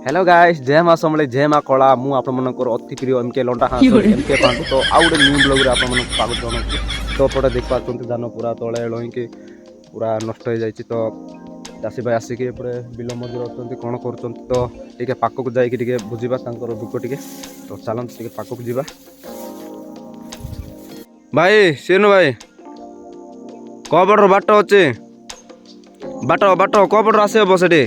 Hello guys जय माँ समले जय माँ कला मु आप अति प्रिय एमके लंटा हाँ एमके पांडु तो आउ गोटे न्यू ब्लॉग रे आपन स्वागत जनाऊँ तो पटे देख पार्टी धान पूरा तले लईकी पूरा नष्ट हो जाए तो चाषी भाई आसिक एपटे बिल मजूर अच्छा कौन कर तो टे पाक जाकि बुझा दुख टे तो चलते टे पाक जा भाई सीनु भाई कपटर बाट अच्छे बाट बाट कपटर आस से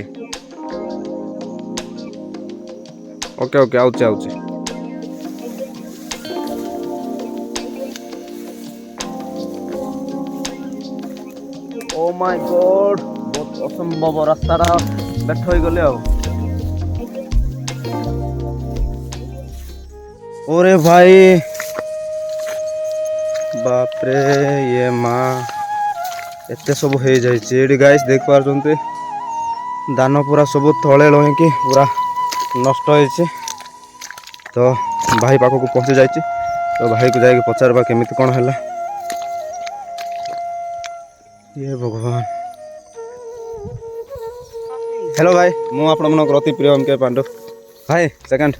ओके ओके आउचे आउचे ओ माय गॉड बहुत असंभव रास्ता बेठ हो गले ओरे भाई बाप रे ये माँ एते सब हो जाए गाइस देख पार्टी धान पूरा सब तले लईकी पूरा नष्ट हो तो भाई पाखक पहुँची जाए तो भाई को जाके पचारबा केमिति कौन है ये भगवान। हेलो भाई मु आपनकर अति प्रिय एमके पांडु भाई सेकंड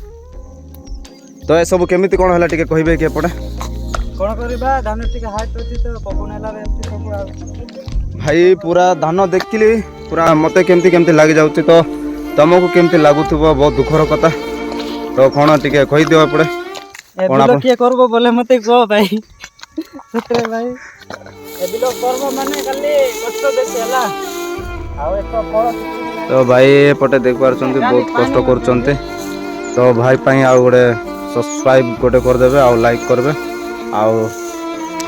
तो ये सब केमिति कौन है टिके कहबे कि एपटे कौन करबा धान टिके हाइट अछि तो पवन हैला रे एमती सब भाई पूरा धान देखिली पूरा मते केमिति केमिति लागि जाउछि तो तुमको केमती लगुथबो बहुत दुखर कथा तो कौन टिके कहि दियो एपटे कौन आप के करबो बोले मते को भाई सतरे भाई ए बिलो करबो माने खाली कष्ट बेसी हला आ एतो फल तो भाई एपटे देख पारछन्ती बहुत कष्ट करछन्ती तो भाई पई आ गोटे सब्सक्राइब गोटे कर देबे आ लाइक करबे आ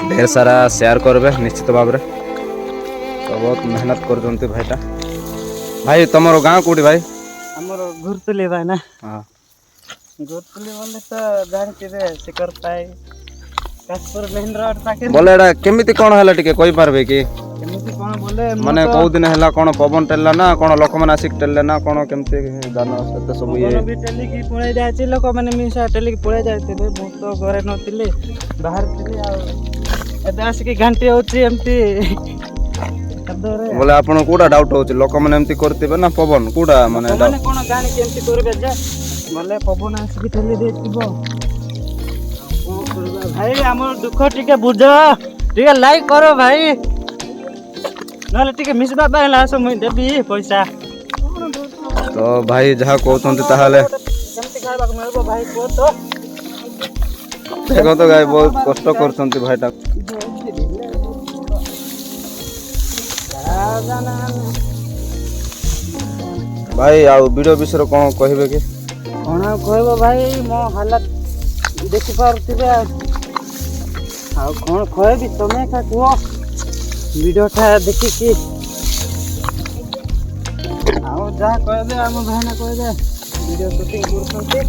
ढेर सारा शेयर करबे निश्चित भाव रे तो बहुत मेहनत करछन्ती भाईटा भाई तमरो गांव कोठी भाई हमर घुरतुली भाई ना हां घुरतुली बोले तो जानती रे शिकर पाई कासपुर मेन रोड पाके बोले एडा केमिति कोन हला टिके कहि पारबे कि केमिति कोन बोले माने को दिन हला कोन पवन टेला ना कोन लोक माने आसिक टेले ना कोन केमिति दान सते सब ये कोन भी टेली की पळे जाय लोक माने मिसा टेली की पळे जायते बे बहुत तो घरे नथिले बाहर थिले आ एते आसिक घंटी होची एमती बोले आपन कोडा डाउट होची लोक माने एमती करतिबे ना पवन कोडा माने माने कोन गानी केमती करबे जे बोले पवन आसिक टेली देतिबो कोन करबा भाई हमर दुख टिके बुझ टिके लाइक करो भाई नले टिके मिसबा बायला सो मैं देबी पैसा तो भाई जहा कहतंती ताहाले केमती खाइबा को मिलबो भाई को तो देखो तो गाय बहुत कष्ट करछंती भाईटा भाई आ वीडियो विषय कौन कहबे कि कौन कहबो भाई मो हालत देखि पारतिबे आ कौन कहबी तमे का कुओ वीडियो था देखि कि आ जा कहबे हम भाईना कहबे वीडियो शूटिंग करछंती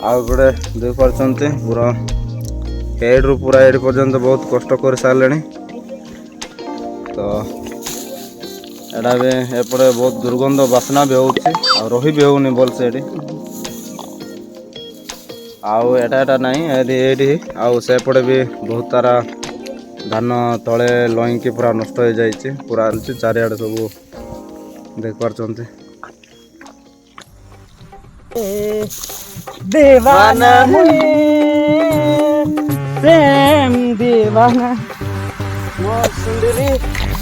आ बड़े देख पारछंती पूरा हेड रु पूरा हेड पर्यंत बहुत कष्ट कर सारलेनी तो एडा भी एपटे बहुत दुर्गंध बासना भी होउछि आ रही भी होउनी बोल से एडी आउ एटा नहीं एडी आउ सेपटे भी बहुत सारा धान तले लईकी पूरा नष्ट हो जाइछि पूरा चारिआडे सब देख पारछंती दीवाना प्रेम दीवाना मो सुंदरी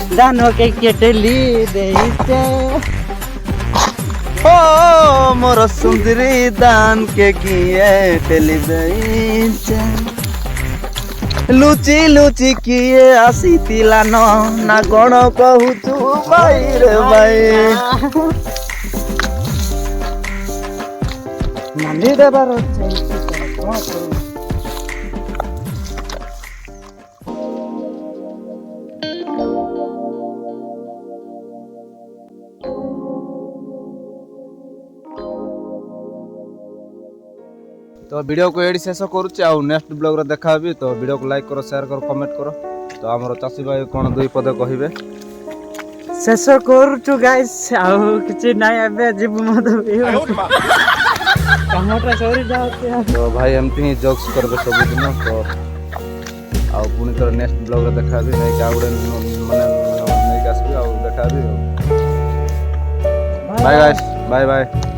दानो के केटली देइते ओ मोर सुंदरी दान के किए टेली देइचे लुची लुची किए आसी तिला ना कोन कहूचु भाई रे भाई मंदी देबार कोन तो वीडियो को एडी शेष करूची आ नेक्स्ट ब्लॉग रे देखा भी तो वीडियो को लाइक करो शेयर करो कमेंट करो तो हमर चासी भाई कोन दुई पद कहिबे शेष करूचु गाइस आ किछि नाय एबे जीव मत कामटा सरी जाते तो भाई एमती ही जोक्स करबे सब दिन तो आ पुनी तो नेक्स्ट ब्लॉग रे देखा भी नहीं का गुडे माने नहीं का आसबी आ देखा भी बाय गाइस बाय बाय।